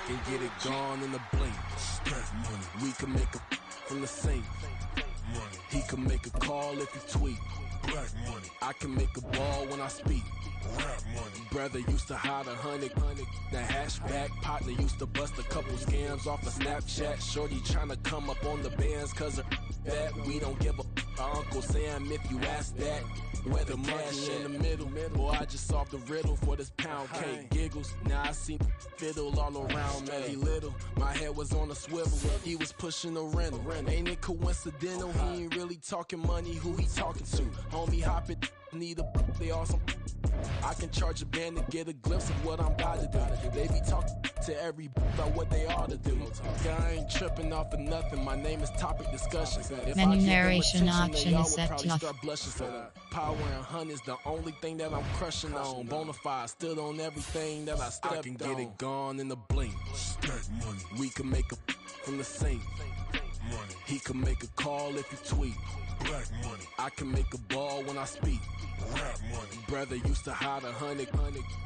can get it gone in a blink. We can make a from the sink. He can make a call if he tweet. I can make a ball when I speak. Brother used to hide 100. The hashback partner used to bust a couple scams off of Snapchat. Shorty tryna come up on the bands cause of that. We don't give a Uncle Sam if you ask that. Where the cash in the middle. Boy, I just solved the riddle for this pound cake. Giggles, now I see fiddle all around me. Little, my head was on a swivel. He was pushing a rental. Ain't it coincidental? He ain't really talking money. Who he talking to? Homie hopping, need a they awesome. I can charge a band to get a glimpse of what I'm about to do. They be talking to every about what they ought to do. I ain't tripping off of nothing. My name is topic discussion. If Menu I narration attention, option y'all is would set probably to off. start blushing. So power and hunt is the only thing that I'm crushing on. Bonafide, stood on everything that I stepped on. I can get it gone in a blink. We can make a from the sink. He can make a call if he tweet. I can make a ball when I speak. Brother used to hide 100.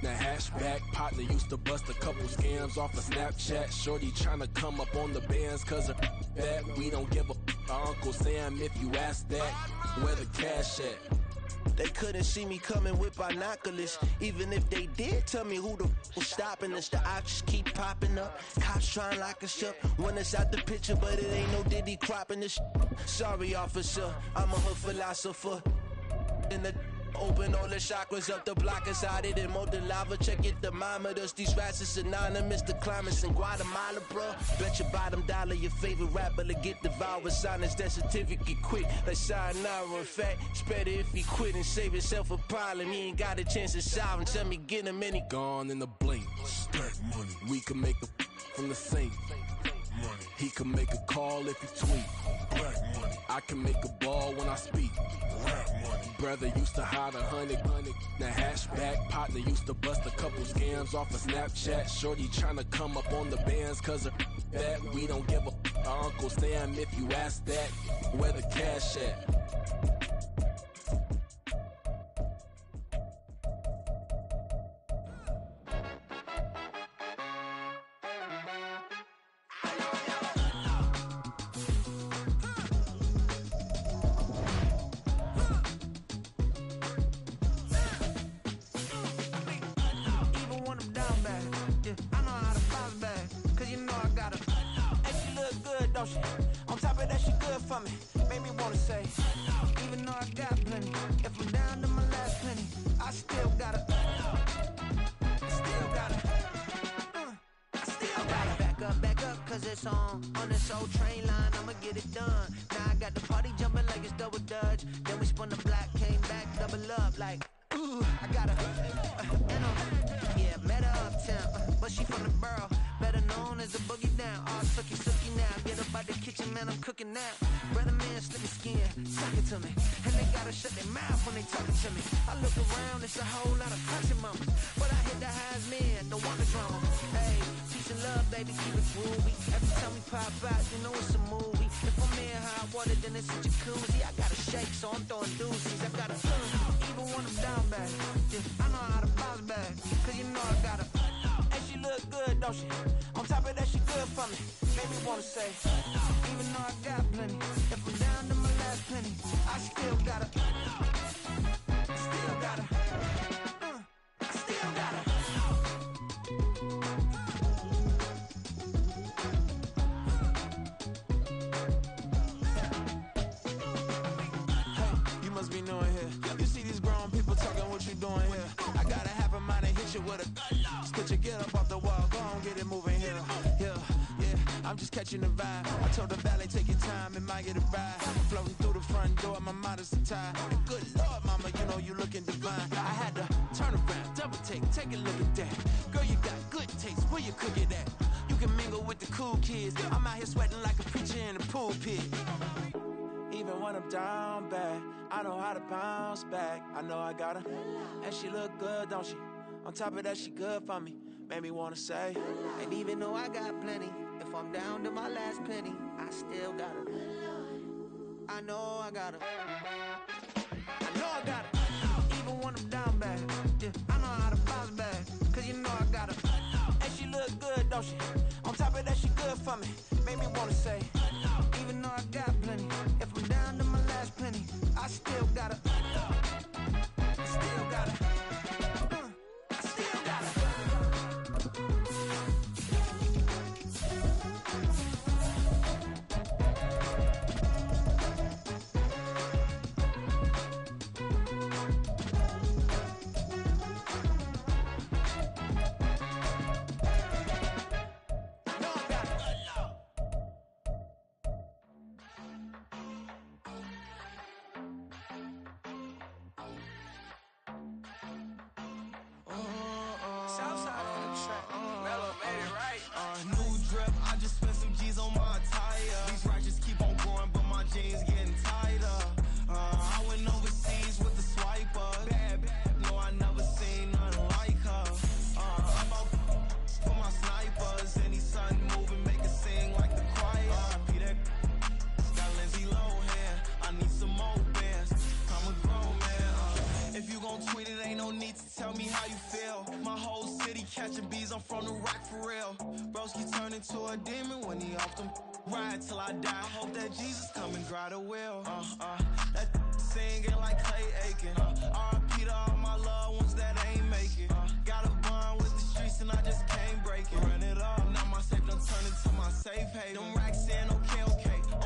The hashback partner used to bust a couple scams off of Snapchat. Shorty tryna come up on the bands cause of that. We don't give a Uncle Sam if you ask that. Where the cash at? They couldn't see me coming with binoculars. Even if they did, tell me who the was stopping us. The options keep popping up. Cops trying to lock us up. Want us out the picture, but it ain't no Diddy cropping this. Sorry, officer, I'm a hood philosopher. In the open all the chakras up the block inside it and molten lava. Check it, thermometers. These rats is synonymous. The climates in Guatemala, bro. Bet your bottom dollar your favorite rapper to get devoured. Sign his death certificate quick. Like sayonara. In fact, it's better if he quit and save himself a problem. He ain't got a chance to solve him. Tell me, get him any gone in a blink. We can make a from the sink. He can make a call if he tweet. I can make a ball when I speak. Brother used to hide 100. The hashback partner used to bust a couple scams off of Snapchat. Shorty tryna come up on the bands cause of that. We don't give a Uncle Sam if you ask that. Where the cash at? On top of that, she good for me. Made me wanna say, even though I got plenty, if I'm down to my last penny, I still gotta back up, cause it's on this old train line, I'ma get it done. Now I got the party jumping like it's double dutch. Then we spun the block, came back, double up like, ooh, I got yeah, met her uptown, but she from the borough. Better known as a boogie down, all sucky now. Get up out the kitchen, man, I'm cooking now. Brother man, slip his skin, suck it to me. And they gotta shut their mouth when they talking to me. I look around, it's a whole lot of country mamas, but I hit the highs, man, don't want the drama. Hey, peace and love, baby, keep it groovy. Every time we pop out, you know it's a movie. If I'm in hot water, then it's a jacuzzi. I gotta shake, so I'm throwing deuces. I gotta even when I'm down bad. Yeah, I know how to bounce back, cause you know I gotta. And she look good, don't she? On top of that, she good for me. Made me wanna say, even though I got plenty, if I'm down to my last penny, I still gotta. Hey, you must be new in here. You see these grown people talking, what you doing here? I gotta have a mind and hit you with a. Put your get up off the wall, go on, get it moving here. Yeah, I'm just catching the vibe. I told the valet, take your time, it might get a ride. Floating through the front door, my mind is tied. And good Lord, mama, you know you looking divine. I had to turn around, double take a look at that. Girl, you got good taste, where you cook it at? You can mingle with the cool kids. I'm out here sweating like a preacher in a pulpit. Even when I'm down bad, I know how to bounce back. I know I gotta. And she look good, don't she? On top of that, she good for me. Made me wanna say, and even though I got plenty, if I'm down to my last penny, I still gotta. I know I gotta. Even when I'm down bad, yeah, I know how to bounce back, cause you know I gotta. And she look good, don't she? need to tell me how you feel. My whole city catching bees, I'm from the rock for real. Broski turned into a demon when he off them. Ride till I die. I hope that Jesus come and grab the wheel. That singing like Clay Aiken. R.I.P. to all my loved ones that ain't make it. Got a bond with the streets and I just can't break it. Run it up, now my safe done turn into my safe haven. Them racks in, okay.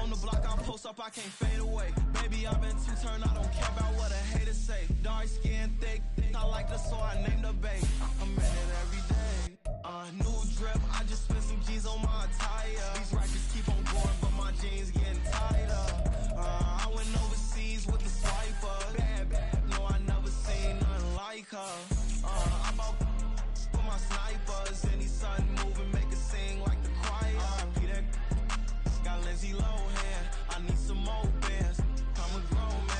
On the block I post up, I can't fade away. Baby, I've been too turned, I don't care about what a hater say. Dark skin, thick, I like the so I named the babe. I'm in it every day. New drip, I just spent some G's on my attire. These rackets keep on going, but my jeans getting tighter. I went overseas with the swiper. Bad, no, I never seen nothing like her. I bought for my snipers. Any sudden moving, make it sing like the choir. Peter got Lindsay Lohan. I need some more bands. I'm a grown man.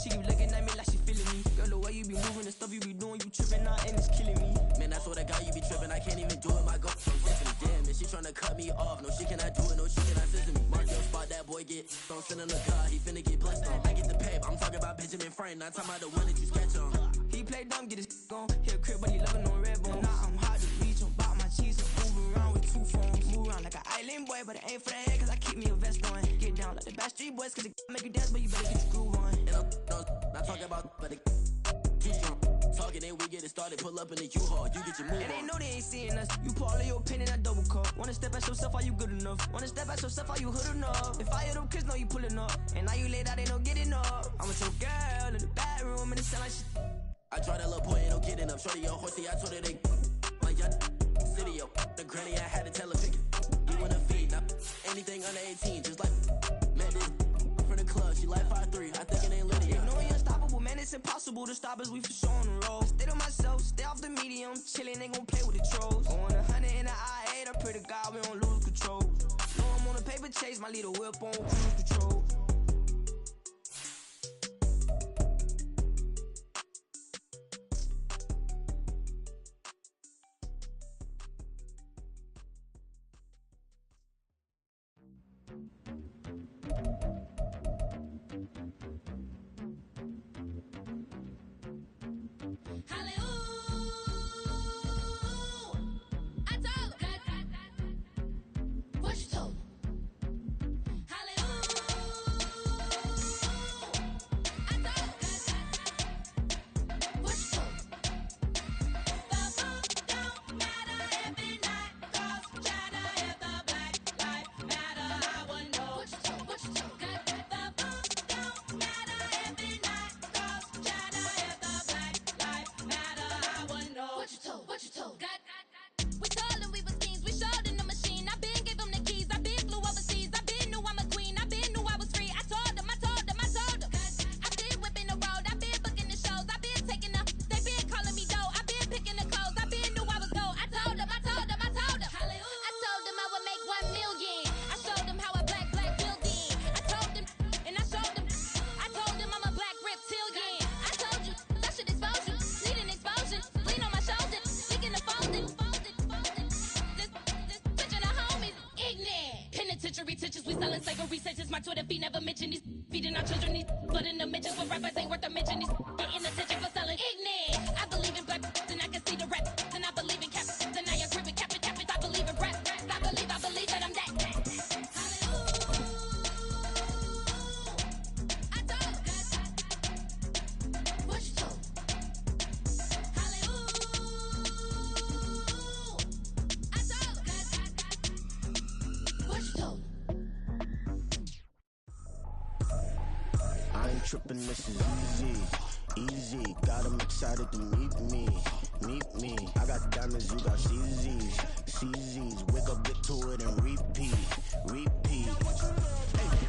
She keep looking at me like she feeling me. Girl, the way you be moving, the stuff you be doing, you tripping out and it's killing me. Man, I swear to God, you be tripping. I can't even do it. My girl, damn, and she tryna cut me off. No, she cannot do it. No, she cannot listen to me. Mark your spot, that boy get. Don't send him the car. He finna get blessed on. I get the paper. I'm talking about Benjamin Franklin. Not talking about the one that you sketch on. He play dumb, get his on. Hit a crib, but he loving on red bone. Now I'm hard to reach. I'm bout my cheese. Move around with two phones. Move around like an island boy, but it ain't for the head, cause I keep me a vest on. Get down like the Backstreet Boys, cause it make you dance, but you better get your groove on. And I'm not talking about, but it too strong. Talking, then we get it started. Pull up in the U-Haul, you get your move on. And they know they ain't seeing us. You pull all of your pen in that double cup. Wanna step at yourself, are you good enough? Wanna step at yourself, are you hood enough? If I hear them kids, know you pulling up. And now you laid out, they don't get enough. I'm with your girl in the bedroom, and it sound like shit. I tried that little boy, ain't no getting up. Shorty, your horsey, I told her they my young city, yo. The granny, I had to tell her pick it. You wanna feed, now anything under 18, just like met this from the club. She like 5'3", I think it ain't lit. You know we unstoppable, man, it's impossible to stop us. We for sure on the road. Stay to myself, stay off the medium, chillin', ain't gon' play with the trolls. Going 100 in the I-8, I pray to God we don't lose control. Know I'm on a paper chase, my little whip on cruise control. Trippin', this is easy, got them excited to meet me. I got diamonds, you got CZs, wake up, get to it and repeat. Hey,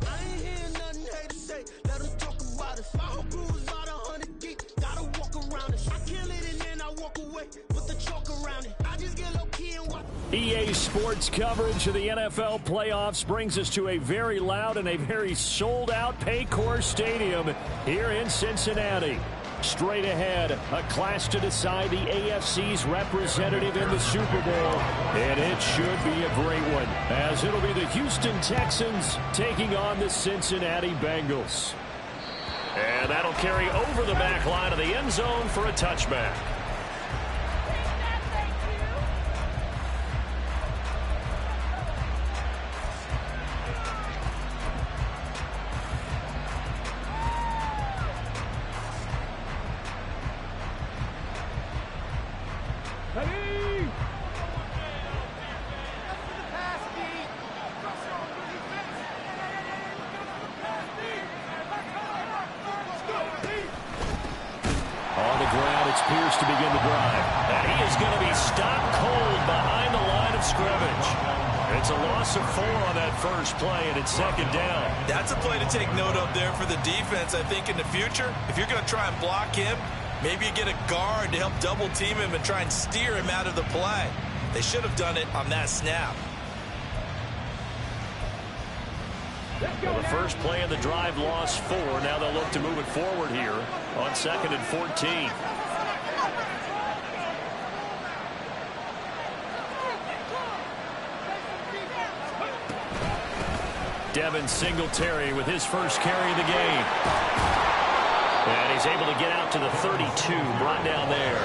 I ain't hearing nothing hate to say, let us talk about us. My whole crew is about 100 deep, gotta walk around us. I kill it and then I walk away with the chalk around it. I just get low key and walk. EA Sports coverage of the NFL playoffs brings us to a very loud and a very sold-out Paycor Stadium here in Cincinnati. Straight ahead, a clash to decide the AFC's representative in the Super Bowl. And it should be a great one, as it'll be the Houston Texans taking on the Cincinnati Bengals. And that'll carry over the back line of the end zone for a touchback. To begin the drive. And he is going to be stopped cold behind the line of scrimmage. It's a loss of 4 on that first play, and it's second down. That's a play to take note of there for the defense, I think, in the future. If you're going to try and block him, maybe you get a guard to help double team him and try and steer him out of the play. They should have done it on that snap. Well, the first play of the drive lost 4. Now they'll look to move it forward here on 2nd and 14. Devin Singletary with his first carry of the game. And he's able to get out to the 32, brought down there.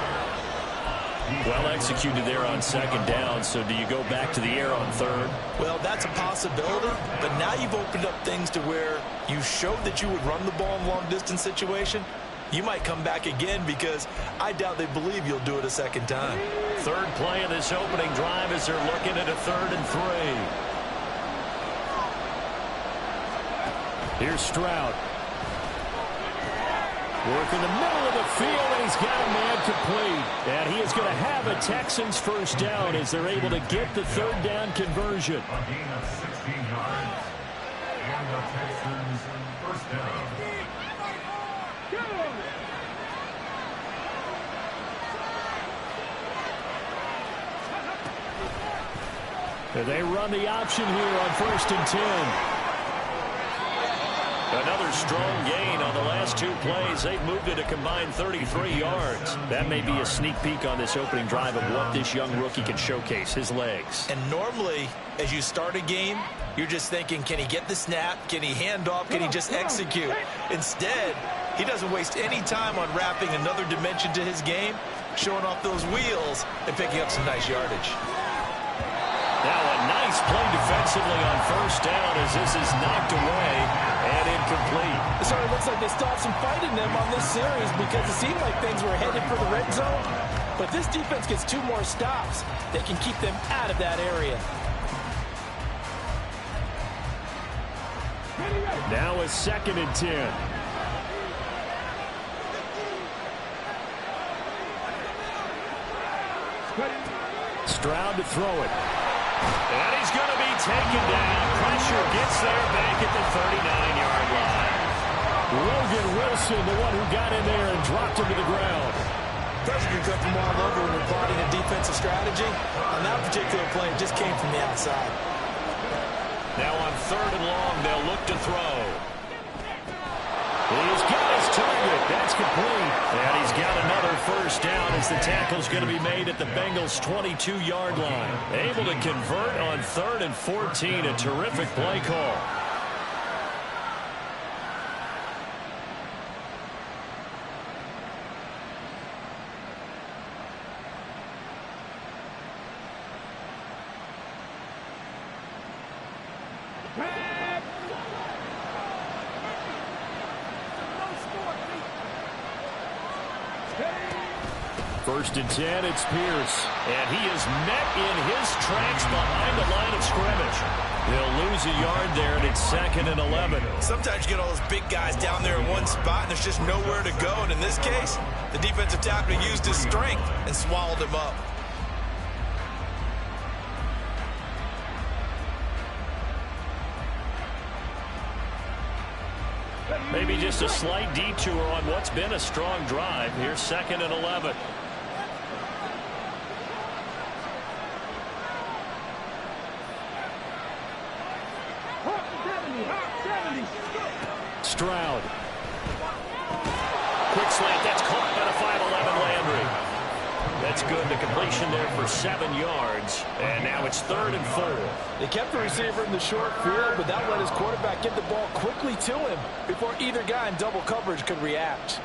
Well executed there on second down, so do you go back to the air on third? Well, that's a possibility, but now you've opened up things to where you showed that you would run the ball in long-distance situation. You might come back again because I doubt they believe you'll do it a second time. Third play of this opening drive as they're looking at a 3rd and 3. Here's Stroud. Work in the middle of the field, and he's got a man complete. And he is going to have a Texans first down as they're able to get the 3rd down conversion. A gain of 16 yards. And the Texans first down. And they run the option here on 1st and 10. Another strong gain on the last 2 plays. They've moved it a combined 33 yards. That may be a sneak peek on this opening drive of what this young rookie can showcase, his legs. And normally, as you start a game, you're just thinking, can he get the snap? Can he hand off? Can he just execute? Instead, he doesn't waste any time on wrapping another dimension to his game, showing off those wheels and picking up some nice yardage. Now a nice play defensively on first down as this is knocked away and incomplete. It sort of looks like they still have some fight in them on this series because it seemed like things were headed for the red zone. But this defense gets 2 more stops. They can keep them out of that area. Now a 2nd and 10. Stroud to throw it. And he's going to be taken down. Pressure gets there back at the 39-yard line. Logan Wilson, the one who got in there and dropped him to the ground. Pressure can come from all over when you're plotting a defensive strategy. On that particular play, it just came from the outside. Now on 3rd and long, they'll look to throw. He's got his target. That's complete. And he's got another first down as the tackle's going to be made at the Bengals' 22-yard line. Able to convert on 3rd and 14. A terrific play call. First and 10, it's Pierce. And he is met in his tracks behind the line of scrimmage. They'll lose a yard there, and it's 2nd and 11. Sometimes you get all those big guys down there in one spot, and there's just nowhere to go. And in this case, the defensive tackle used his strength and swallowed him up. Maybe just a slight detour on what's been a strong drive. Here's 2nd and 11. Stroud. Quick slant. That's caught by the 5'11" Landry. That's good. The completion there for 7 yards. And now it's 3rd and 4. They kept the receiver in the short field, but that let his quarterback get the ball quickly to him before either guy in double coverage could react.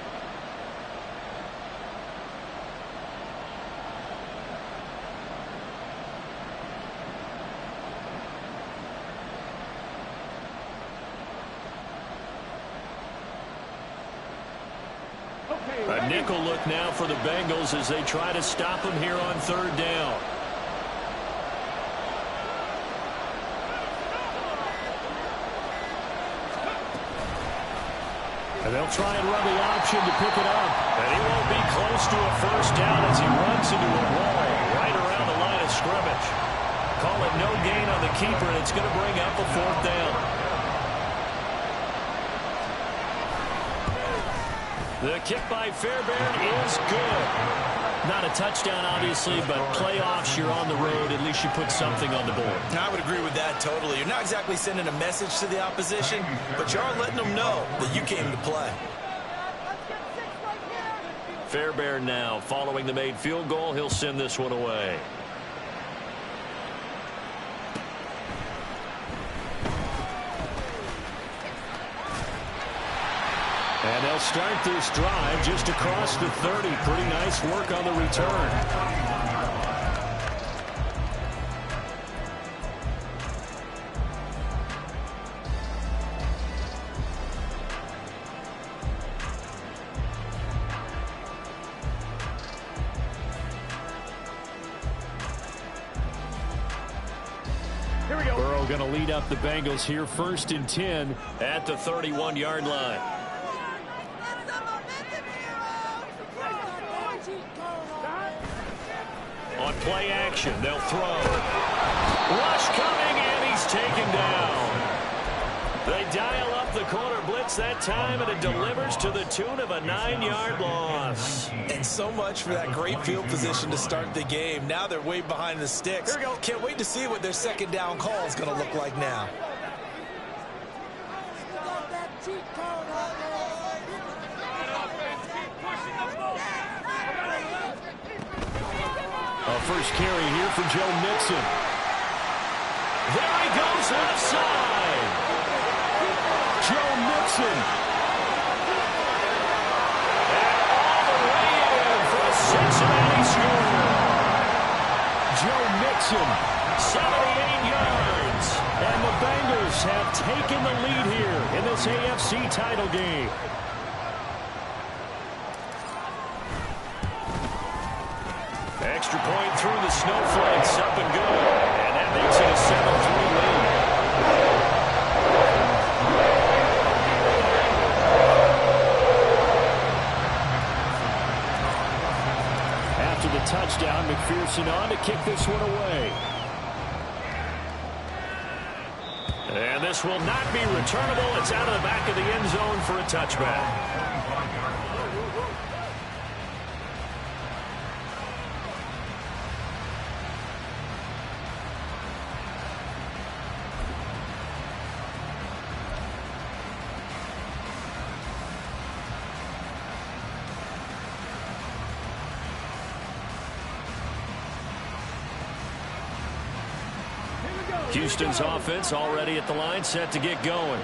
A nickel look now for the Bengals as they try to stop him here on 3rd down. And they'll try and run the option to pick it up. And he won't be close to a 1st down as he runs into a wall right around the line of scrimmage. Call it no gain on the keeper, and it's going to bring up a 4th down. The kick by Fairbairn is good. Not a touchdown, obviously, but playoffs, you're on the road. At least you put something on the board. I would agree with that totally. You're not exactly sending a message to the opposition, but you are letting them know that you came to play. Fairbairn now following the made field goal. He'll send this one away. And they'll start this drive just across the 30. Pretty nice work on the return. Here we go. Burrow going to lead up the Bengals here 1st and 10 at the 31-yard line. On play action, they'll throw. Rush coming, and he's taken down. They dial up the corner blitz that time, and it delivers to the tune of a 9-yard loss. And so much for that great field position to start the game. Now they're way behind the sticks. Here we go. Can't wait to see what their 2nd down call is going to look like now. First carry here for Joe Mixon. There he goes left side. Joe Mixon. And all the way in for a Cincinnati score. Joe Mixon, 78 yards. And the Bengals have taken the lead here in this AFC title game. Extra point through the snowflakes, up and good. And that makes it a 7-3 lead. After the touchdown, McPherson on to kick this one away. And this will not be returnable. It's out of the back of the end zone for a touchback. Houston's offense already at the line, set to get going.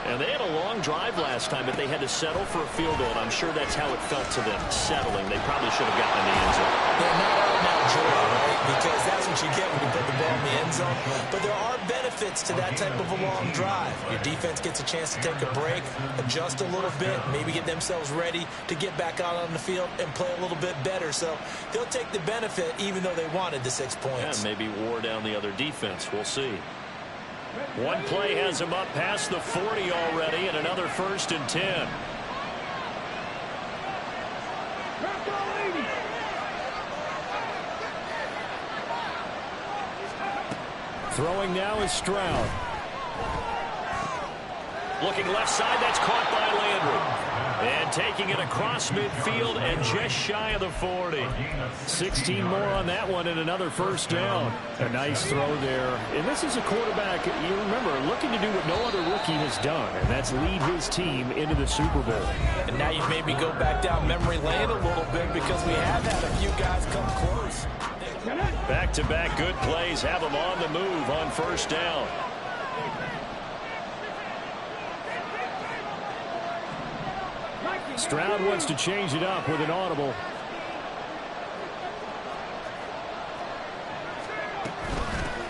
And they had a long drive last time, but they had to settle for a field goal. And I'm sure that's how it felt to them, settling. They probably should have gotten in the end zone. They're not out now joy, right? Because that's what you get when you put the ball in the end zone. But there are benefits to that type of a long drive. Your defense gets a chance to take a break, adjust a little bit, maybe get themselves ready to get back out on the field and play a little bit better. So they'll take the benefit even though they wanted the 6 points. Yeah, maybe wore down the other defense. We'll see. One play has him up past the 40 already, and another 1st and 10. Throwing now is Stroud. Looking left side, that's caught by Landry. And taking it across midfield and just shy of the 40. 16 more on that one and another first down. A nice throw there. And this is a quarterback, you remember, looking to do what no other rookie has done, and that's lead his team into the Super Bowl. And now you've made me go back down memory lane a little bit because we have had a few guys come close. Back-to-back good plays have them on the move on first down. Stroud wants to change it up with an audible.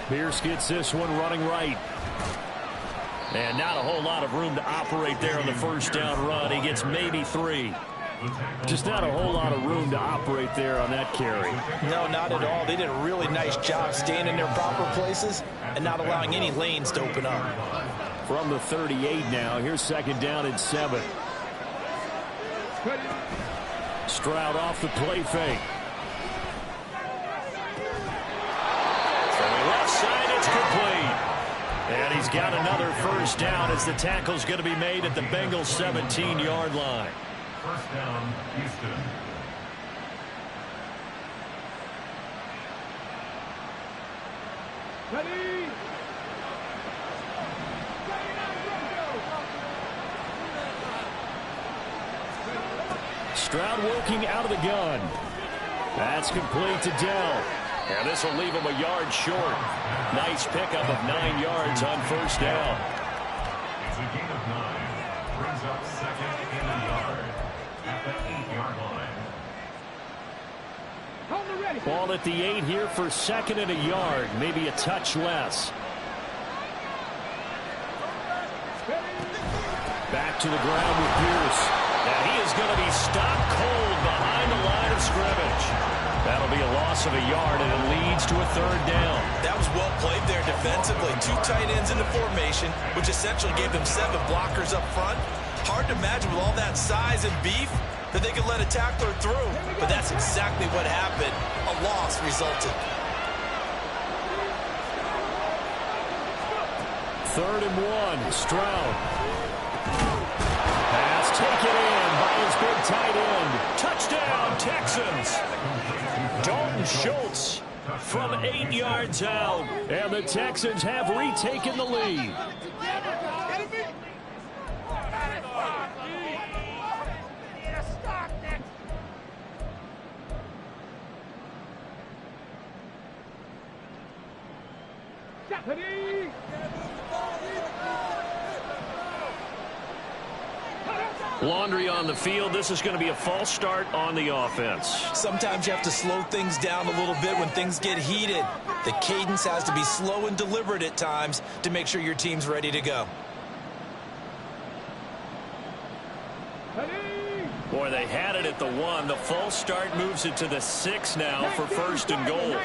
Pierce gets this one running right. And not a whole lot of room to operate there on the first down run. He gets maybe 3. Just not a whole lot of room to operate there on that carry. No, not at all. They did a really nice job staying in their proper places and not allowing any lanes to open up. From the 38 now, here's second down and 7. Stroud off the play fake. From the left side, it's complete. And he's got another first down as the tackle's going to be made at the Bengals 17-yard line. First down, Houston. Ready? Stroud working out of the gun. That's complete to Dell. And this will leave him a yard short. Nice pickup of 9 yards on first down. It's a gain of 9. Brings up second and a yard at the 8-yard line. Ball at the 8 here for second and a yard. Maybe a touch less. Back to the ground with Pierce. And he is going to be stopped cold behind the line of scrimmage. That'll be a loss of a yard, and it leads to a third down. That was well played there defensively. 2 tight ends in the formation, which essentially gave them 7 blockers up front. Hard to imagine with all that size and beef that they could let a tackler through. But that's exactly what happened. A loss resulted. Third and 1, Stroud. Pass taken in by his big tight end. Touchdown, Texans. Dalton Schultz from 8 yards out. And the Texans have retaken the lead. Laundry on the field. This is going to be a false start on the offense. Sometimes you have to slow things down a little bit when things get heated. The cadence has to be slow and deliberate at times to make sure your team's ready to go. Boy, they had it at the 1. The false start moves it to the 6 now for first and goal.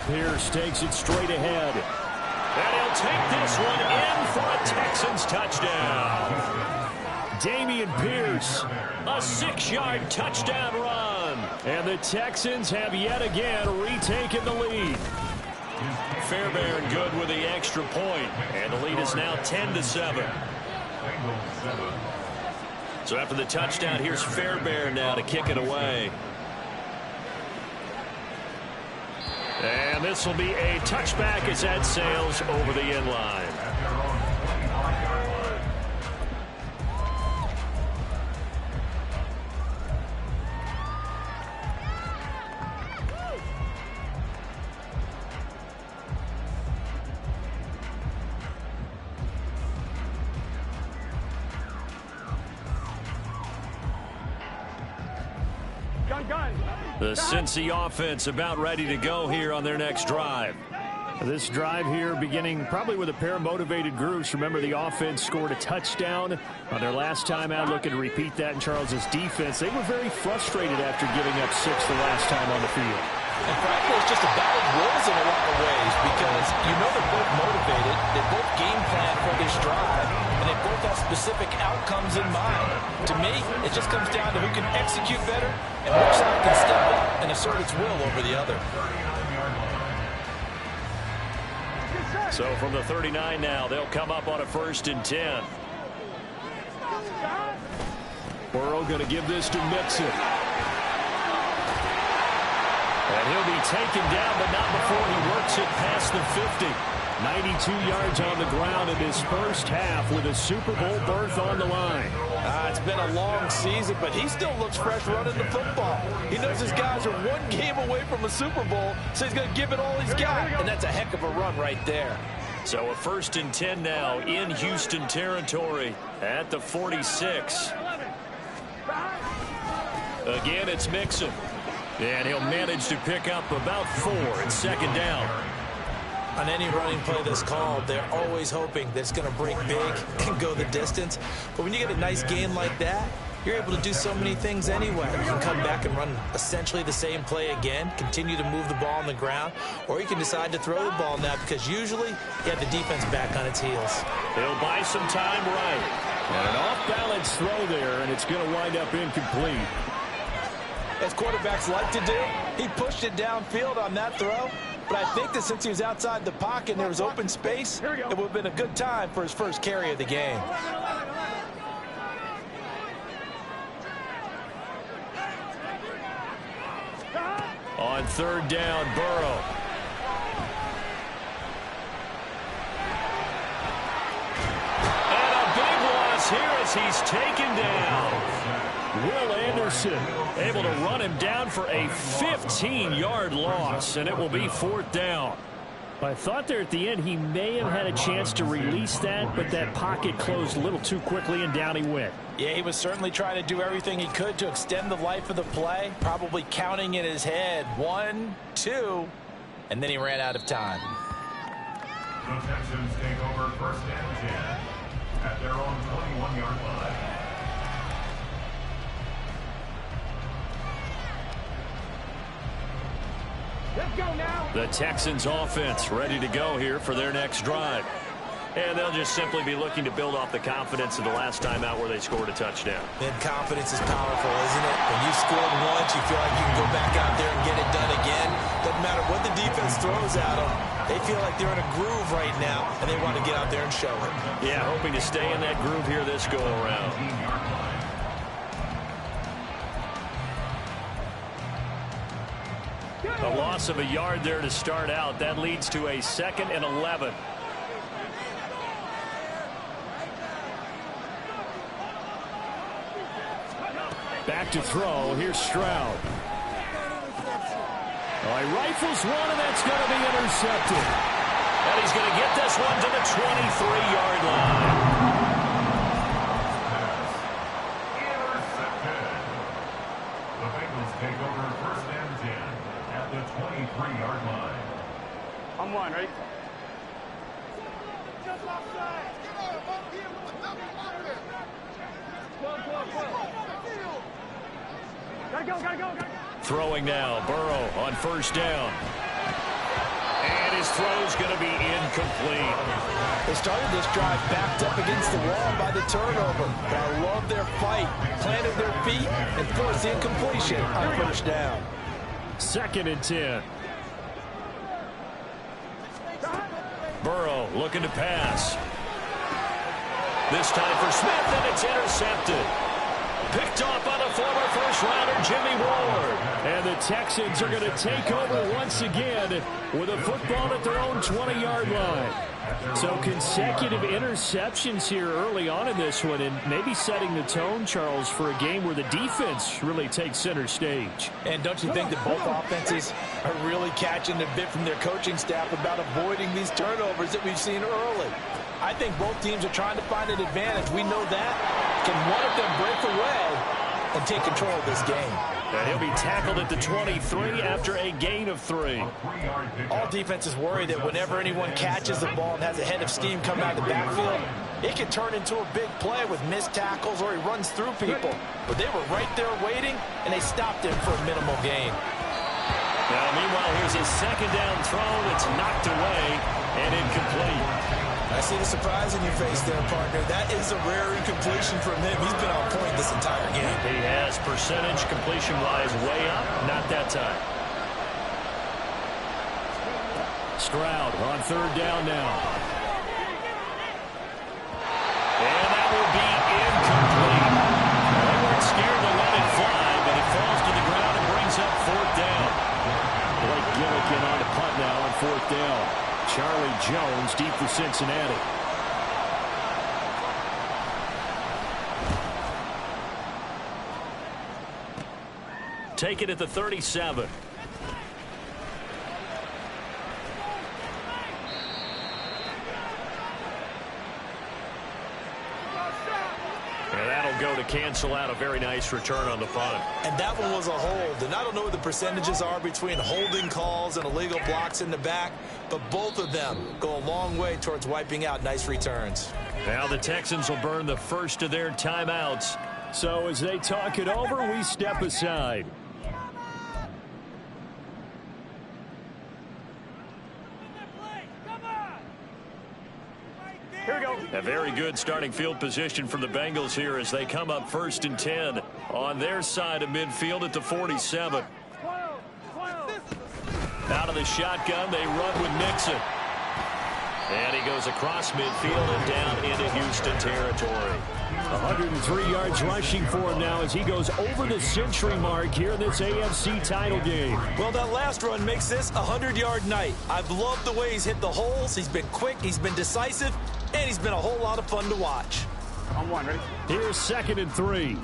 Pierce takes it straight ahead. And he'll take this one in for a Texans touchdown. Dameon Pierce, a 6-yard touchdown run. And the Texans have yet again retaken the lead. Fairbairn good with the extra point. And the lead is now 10-7. So after the touchdown, here's Fairbairn now to kick it away. And this will be a touchback as that sails over the end line. The Cincy offense about ready to go here on their next drive. This drive here beginning probably with a pair of motivated groups. Remember, the offense scored a touchdown on their last time out. Looking to repeat that in Charles's defense. They were very frustrated after giving up 6 the last time on the field. And frankly, it's just a battle of wills in a lot of ways because you know they're both motivated. They both game plan for this drive, and they both have specific outcomes in mind. To me, it just comes down to who can execute better and which side can step up and assert its will over the other. So from the 39 now, they'll come up on a 1st and 10. Burrow going to give this to Mixon. And he'll be taken down, but not before he works it past the 50. 92 yards on the ground in his first half with a Super Bowl berth on the line. It's been a long season, but he still looks fresh running the football. He knows his guys are one game away from a Super Bowl, so he's going to give it all he's got. And that's a heck of a run right there. So a 1st and 10 now in Houston territory at the 46. Again, it's Mixon. And he'll manage to pick up about 4 in 2nd down. On any running play that's called, they're always hoping that it's going to break big and go the distance. But when you get a nice game like that, you're able to do so many things anyway. You can come back and run essentially the same play again, continue to move the ball on the ground, or you can decide to throw the ball now because usually you have the defense back on its heels. He'll buy some time right. And an off-balance throw there, and it's going to wind up incomplete. As quarterbacks like to do, he pushed it downfield on that throw. But I think that since he was outside the pocket and there was open space, it would have been a good time for his first carry of the game. On 3rd down, Burrow. And a big loss here as he's taken down. Will Anderson able to run him down for a 15-yard loss, and it will be 4th down. I thought there at the end he may have had a chance to release that, but that pocket closed a little too quickly, and down he went. Yeah, he was certainly trying to do everything he could to extend the life of the play, probably counting in his head 1, 2, and then he ran out of time. The Texans take over 1st and 10 at their own 21-yard line. Let's go now. The Texans offense ready to go here for their next drive. And they'll just simply be looking to build off the confidence of the last time out where they scored a touchdown. And confidence is powerful, isn't it? When you scored once, you feel like you can go back out there and get it done again. Doesn't matter what the defense throws at them. They feel like they're in a groove right now, and they want to get out there and show it. Yeah, hoping to stay in that groove here this go-around. A loss of a yard there to start out. That leads to a 2nd and 11. Back to throw. Here's Stroud. He rifles one, and that's going to be intercepted. And he's going to get this one to the 23-yard line. Intercepted. The Bengals take over 1st and 10 at the 23-yard line. I'm one, right? Gotta go. Throwing now, Burrow on 1st down. And his throw's going to be incomplete. They started this drive backed up against the wall by the turnover. But I love their fight, planted their feet, and forced the incompletion on 1st down. 2nd and 10. Burrow looking to pass. This time for Smith, and it's intercepted. Picked off by the former first-rounder Jimmy Ward. And the Texans are going to take over once again with a football at their own 20-yard line. So consecutive interceptions here early on in this one, and maybe setting the tone, Charles, for a game where the defense really takes center stage. And don't you think that both offenses are really catching a bit from their coaching staff about avoiding these turnovers that we've seen early? I think both teams are trying to find an advantage. We know that. Can one of them break away and take control of this game? And he'll be tackled at the 23 after a gain of 3. All defenses worry that whenever anyone catches the ball and has a head of steam come out of the backfield, it can turn into a big play with missed tackles or he runs through people. But they were right there waiting, and they stopped him for a minimal gain. Now, meanwhile, here's his 2nd down throw that's knocked away and incomplete. I see the surprise in your face there, partner. That is a rare incompletion from him. He's been on point this entire game. He has percentage completion-wise way up. Not that time. Stroud on 3rd down now. And that will be incomplete. They weren't 4th down. Charlie Jones deep for Cincinnati. Take it at the 37. And that'll go to cancel out a very nice return on the punt. And that one was a hold. And I don't know what the percentages are between holding calls and illegal blocks in the back, but both of them go a long way towards wiping out nice returns. Now the Texans will burn the first of their timeouts. So as they talk it over, we step aside. A very good starting field position from the Bengals here as they come up 1st and 10 on their side of midfield at the 47. Out of the shotgun, they run with Mixon. And he goes across midfield and down into Houston territory. 103 yards rushing for him now as he goes over the century mark here in this AFC title game. Well, that last run makes this a 100-yard night. I've loved the way he's hit the holes. He's been quick, he's been decisive, and he's been a whole lot of fun to watch. On one, ready? Here's 2nd and 3.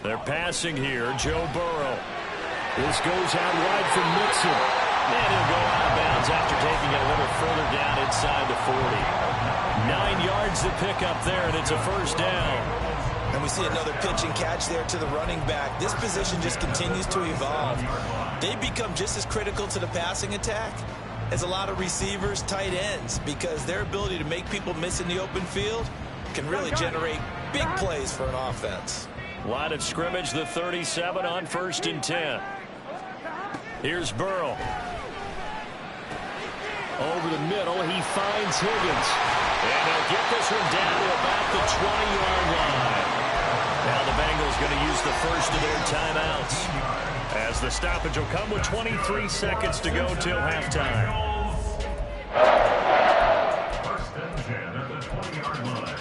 They're passing here. Joe Burrow. This goes out wide from Mixon. And he'll go out of bounds after taking it a little further down inside the 40. 9 yards to pick up there, and it's a 1st down. And we see another pitch and catch there to the running back. This position just continues to evolve. They become just as critical to the passing attack as a lot of receivers, tight ends, because their ability to make people miss in the open field can really generate big plays for an offense. Line of scrimmage, the 37 on 1st and 10. Here's Burrow. Over the middle, he finds Higgins. And he'll get this one down to about the 20-yard line. Now the Bengals going to use the first of their timeouts, as the stoppage will come with 23 seconds to go till halftime. 1st and 10 at the 20-yard line.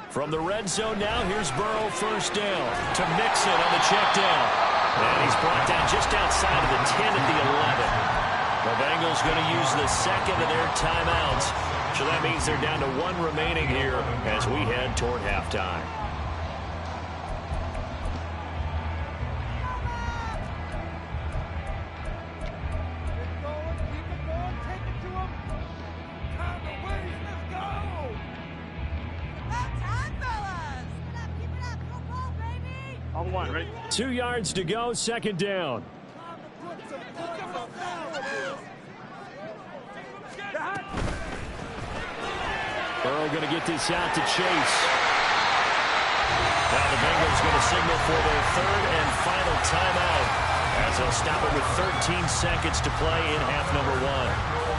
From the red zone now, here's Burrow 1st down to Mixon on the check down. And he's brought down just outside of the 10 at the 11. The Bengals going to use the 2nd of their timeouts. So that means they're down to 1 remaining here as we head toward halftime. On one, ready? 2 yards to go, 2nd down. Burrow going to get this out to Chase. Now the Bengals going to signal for their 3rd and final timeout, as they'll stop it with 13 seconds to play in half number 1.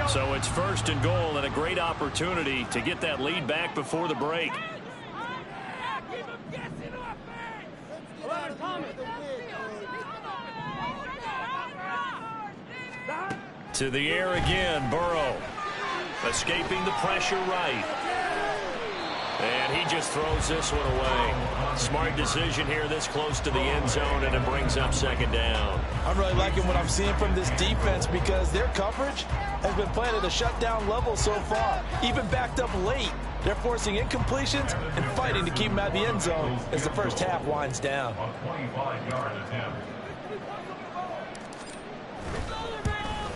So it's 1st and goal, and a great opportunity to get that lead back before the break. To the air again, Burrow. Escaping the pressure right. And he just throws this one away. Smart decision here this close to the end zone, and it brings up 2nd down. I'm really liking what I'm seeing from this defense because their coverage has been playing at a shutdown level so far. Even backed up late, they're forcing incompletions and fighting to keep them out of the end zone as the first half winds down. A 25-yard attempt.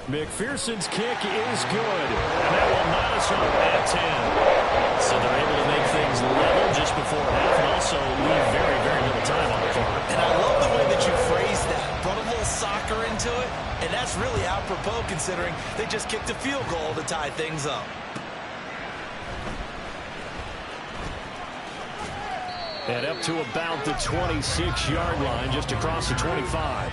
McPherson's kick is good, and that will knot us up at 10. So they're able to make things level just before half and also leave very, very little time on the clock. And I love the way that you phrased that. Brought a little soccer into it, and that's really apropos considering they just kicked a field goal to tie things up. And up to about the 26-yard line, just across the 25.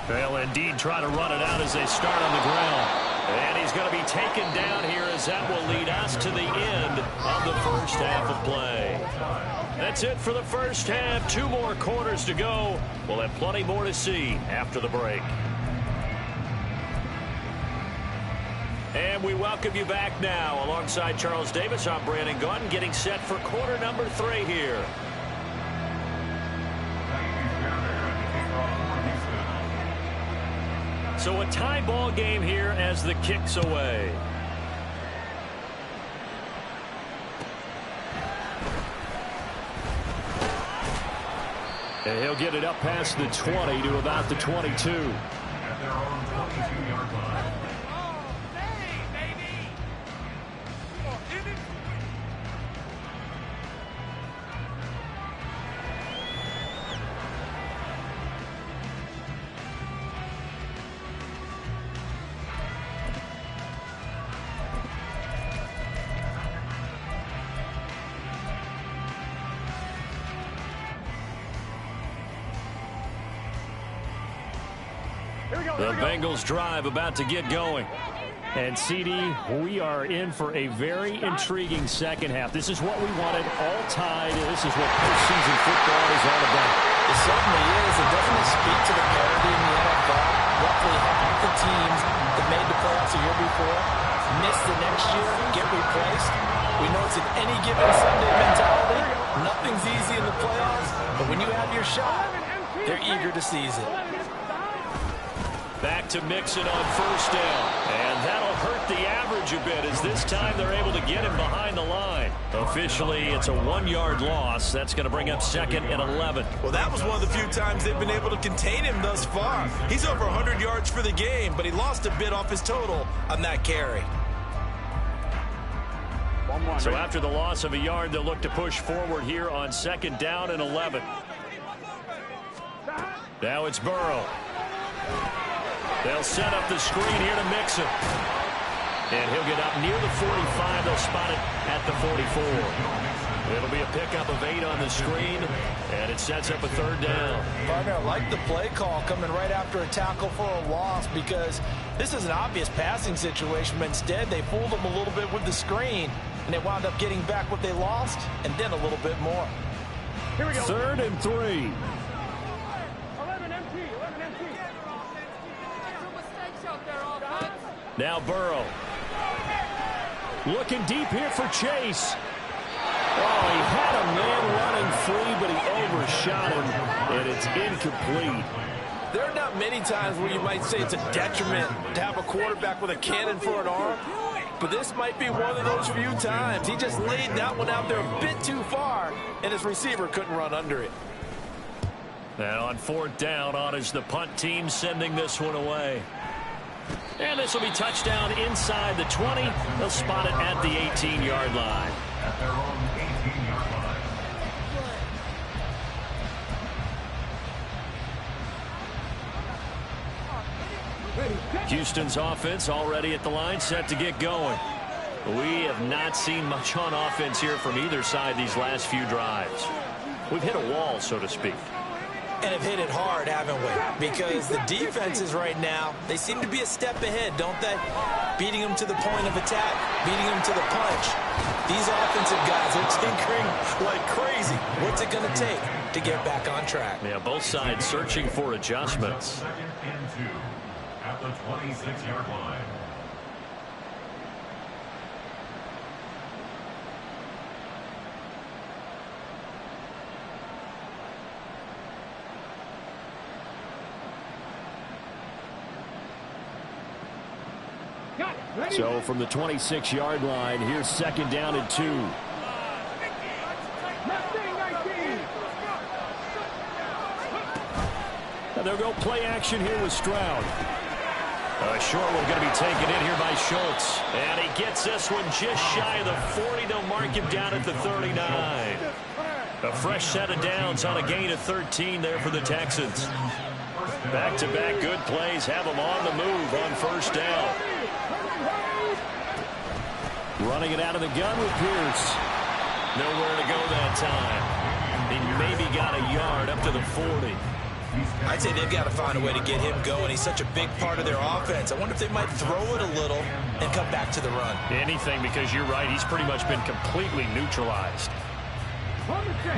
They'll indeed try to run it out as they start on the ground. And he's going to be taken down here as that will lead us to the end of the first half of play. That's it for the first half. 2 more quarters to go. We'll have plenty more to see after the break. And we welcome you back now. Alongside Charles Davis, I'm Brandon Gunn, getting set for quarter number 3 here. So a tie ball game here as the kick's away. And he'll get it up past the 20 to about the 22. At their own 22-yard line. The Bengals drive about to get going. And CD, we are in for a very intriguing second half. This is what we wanted, all tied. This is what postseason football is all about. It certainly is. And doesn't it speak to the parity in the NFL? Roughly half the teams that made the playoffs a year before miss the next year, get replaced. We know it's an any given Sunday mentality. Nothing's easy in the playoffs, but when you have your shot, they're eager to seize it. Back to Mixon on first down. And that'll hurt the average a bit as this time they're able to get him behind the line. Officially, it's a 1-yard loss. That's going to bring up 2nd and 11. Well, that was one of the few times they've been able to contain him thus far. He's over 100 yards for the game, but he lost a bit off his total on that carry. So after the loss of a yard, they'll look to push forward here on 2nd down and 11. Now it's Burrow. They'll set up the screen here to Mixon. And he'll get up near the 45. They'll spot it at the 44. It'll be a pickup of 8 on the screen, and it sets up a 3rd down. Partner, I like the play call coming right after a tackle for a loss because this is an obvious passing situation, but instead they fooled them a little bit with the screen, and they wound up getting back what they lost and then a little bit more. Here we go. 3rd and 3. Now Burrow. Looking deep here for Chase. Oh, he had a man running free, but he overshot him, and it's incomplete. There are not many times where you might say it's a detriment to have a quarterback with a cannon for an arm, but this might be one of those few times. He just laid that one out there a bit too far, and his receiver couldn't run under it. And on 4th down, on is the punt team sending this one away. And this will be touchdown inside the 20. They'll spot it at the 18-yard line. At their own 18-yard line. Houston's offense already at the line, set to get going. We have not seen much on offense here from either side these last few drives. We've hit a wall, so to speak. And have hit it hard, haven't we? Because the defenses right now, they seem to be a step ahead, don't they? Beating them to the point of attack, beating them to the punch. These offensive guys are tinkering like crazy. What's it going to take to get back on track? Yeah, both sides searching for adjustments. 2nd and 2 at the 26-yard line. So from the 26-yard line, here's 2nd down and 2. And they'll go play action here with Stroud. A short one going to be taken in here by Schultz. And he gets this one just shy of the 40. They'll mark him down at the 39. A fresh set of downs on a gain of 13 there for the Texans. Back-to-back good plays have them on the move on 1st down. Running it out of the gun with Pierce. Nowhere to go that time. He maybe got a yard up to the 40. I'd say they've got to find a way to get him going. He's such a big part of their offense. I wonder if they might throw it a little and come back to the run. Anything, because you're right. He's pretty much been completely neutralized.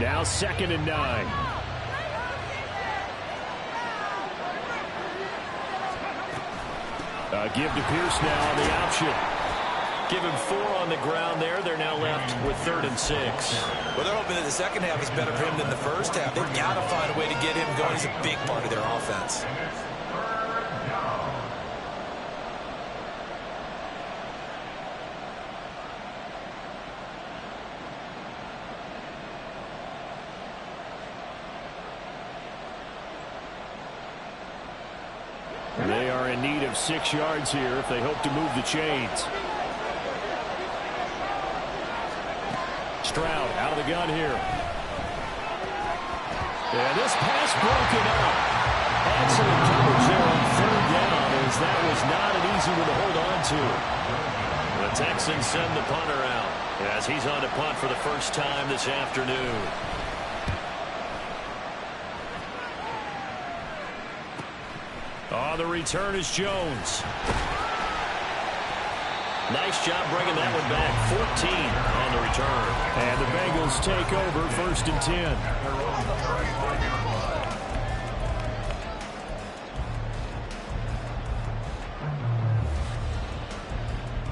Now 2nd and 9. Give to Pierce now on the option. Give him 4 on the ground there. They're now left with 3rd and 6. Well, they're hoping that the second half is better for him than the first half. They've got to find a way to get him going. He's a big part of their offense. They are in need of 6 yards here if they hope to move the chains. Stroud out of the gun here. And this pass broken up. Excellent coverage there on 3rd down, as that was not an easy one to hold on to. The Texans send the punter out as he's on to punt for the first time this afternoon. The return is Jones. Nice job bringing that one back. 14 on the return. And the Bengals take over 1st and 10.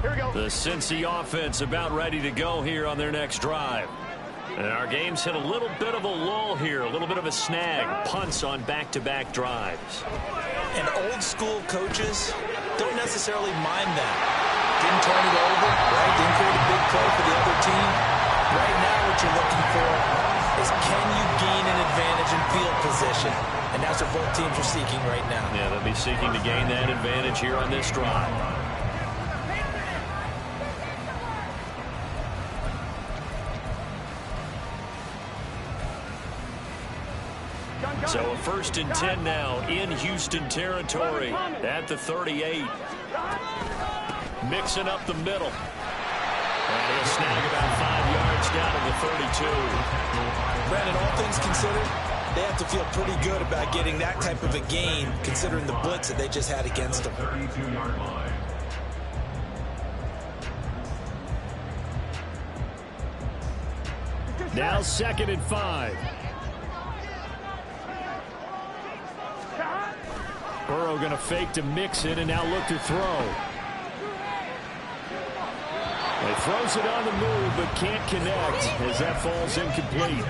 Here we go. The Cincy offense about ready to go here on their next drive. And our game's hit a little bit of a lull here, a little bit of a snag. Punts on back-to-back drives. And old-school coaches don't necessarily mind that. Didn't turn it over, right? Didn't create a big play for the other team. Right now what you're looking for is, can you gain an advantage in field position? And that's what both teams are seeking right now. Yeah, they'll be seeking to gain that advantage here on this drive. So a 1st and 10 now in Houston territory at the 38. Mixing up the middle. And he'll snag about 5 yards down to the 32. Brandon, all things considered, they have to feel pretty good about getting that type of a gain, considering the blitz that they just had against them. Now 2nd and 5. Burrow going to fake to Mixon and now look to throw. He throws it on the move but can't connect as that falls incomplete.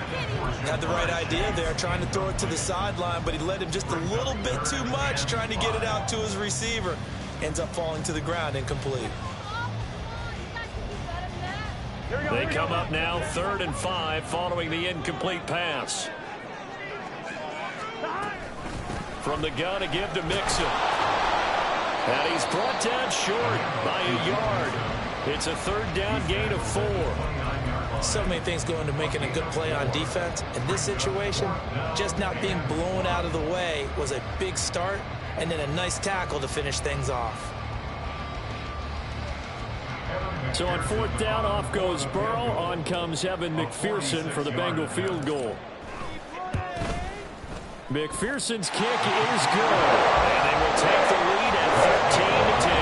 Had the right idea there, trying to throw it to the sideline, but he led him just a little bit too much, trying to get it out to his receiver. Ends up falling to the ground, incomplete. They come up now 3rd and 5 following the incomplete pass. From the gun to give to Mixon. And he's brought down short by a yard. It's a 3rd down gain of 4. So many things go into making a good play on defense. In this situation, just not being blown out of the way was a big start, and then a nice tackle to finish things off. So on 4th down, off goes Burrow. On comes Evan McPherson for the Bengal field goal. McPherson's kick is good, and they will take the lead at 13-10.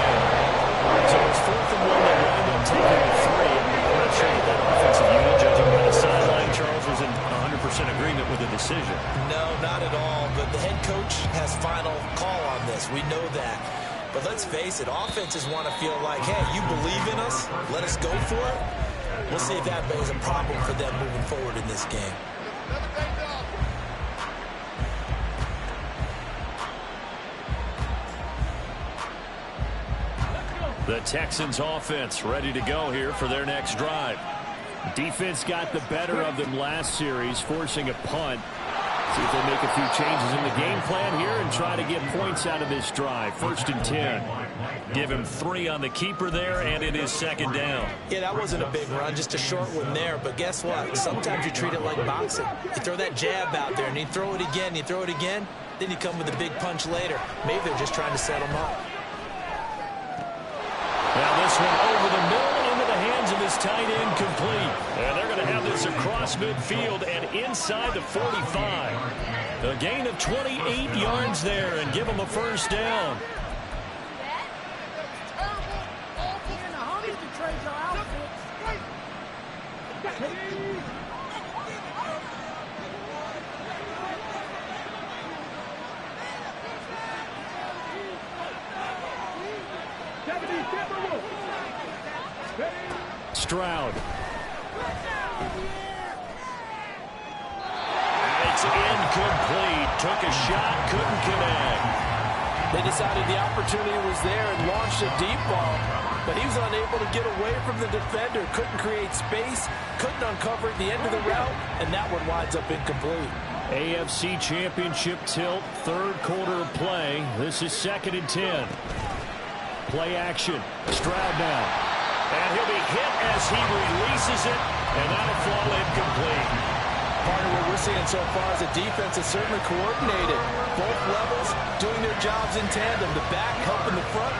So it's 4th and 1. They wind up taking the 3. I'm not sure that offensive unit, judging by the sideline, Charles, was in 100% agreement with the decision. No, not at all. But the head coach has final call on this. We know that. But let's face it, offenses want to feel like, hey, you believe in us, let us go for it. We'll see if that is a problem for them moving forward in this game. The Texans offense ready to go here for their next drive. Defense got the better of them last series, forcing a punt. See if they make a few changes in the game plan here and try to get points out of this drive. 1st and 10. Give him 3 on the keeper there, and it is 2nd down. Yeah, that wasn't a big run, just a short one there. But guess what? Sometimes you treat it like boxing. You throw that jab out there, and you throw it again, you throw it again, then you come with a big punch later. Maybe they're just trying to set them up. Now this one over the middle into the hands of his tight end, complete. And they're going to have this pass across midfield and inside the 45. A gain of 28 yards there and give them a first down. Stroud. It's incomplete. Took a shot, couldn't connect. They decided the opportunity was there and launched a deep ball, but he was unable to get away from the defender. Couldn't create space, couldn't uncover at the end of the route, and that one winds up incomplete. AFC Championship tilt, third quarter of play. This is 2nd and 10. Play action. Stroud now. And he'll be hit as he releases it, and that'll fall incomplete. Part of what we're seeing so far is the defense is certainly coordinated. Both levels doing their jobs in tandem. The back helping the front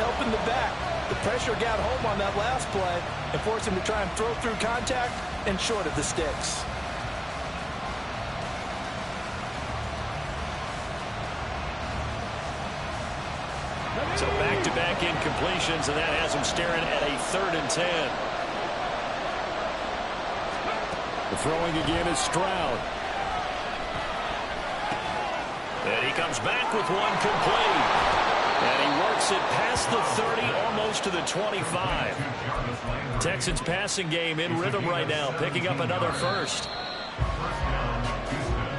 helping the back. The pressure got home on that last play and forced him to try and throw through contact and short of the sticks. So back-to-back incompletions, and that has him staring at a 3rd and 10. The throwing again is Stroud. And he comes back with one complete. And he works it past the 30, almost to the 25. Texans passing game in rhythm right now, picking up another first.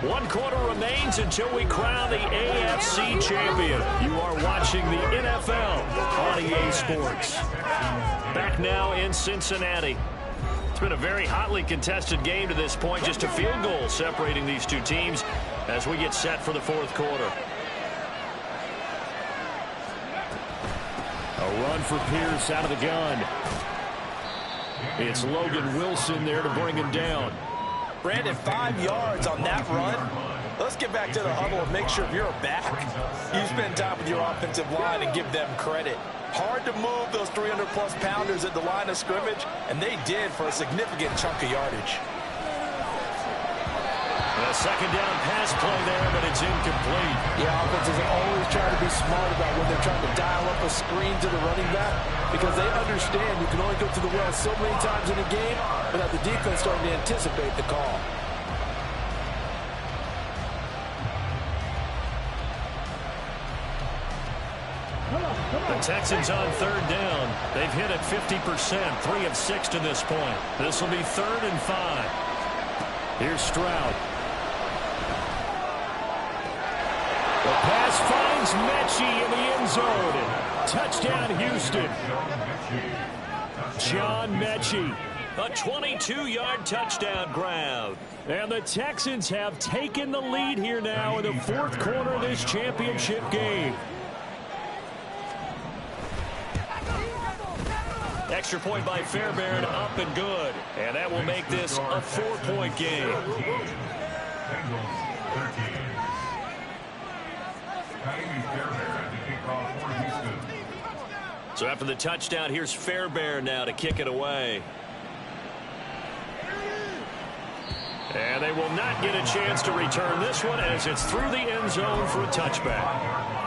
1 quarter remains until we crown the AFC champion. You are watching the NFL on EA Sports. Back now in Cincinnati. It's been a very hotly contested game to this point. Just a field goal separating these two teams as we get set for the 4th quarter. A run for Pierce out of the gun. It's Logan Wilson there to bring him down. Brandon, 5 yards on that run. Let's get back to the huddle and make sure if you're a back, you spend time with your offensive line and give them credit. Hard to move those 300-plus pounders at the line of scrimmage, and they did for a significant chunk of yardage. A 2nd down pass play there, but it's incomplete. Yeah, offenses are always trying to be smart about when they're trying to dial up a screen to the running back because they understand you can only go to the well so many times in a game without the defense starting to anticipate the call. The Texans on 3rd down. They've hit it 50%, 3 of 6 to this point. This will be 3rd and 5. Here's Stroud. The pass finds Mechie in the end zone. Touchdown, Houston. John Mechie, a 22-yard touchdown grab. And the Texans have taken the lead here now in the 4th quarter of this championship game. Extra point by Fairbairn, up and good. And that will make this a 4-point game. So after the touchdown, here's Fairbairn now to kick it away. And they will not get a chance to return this one as it's through the end zone for a touchback.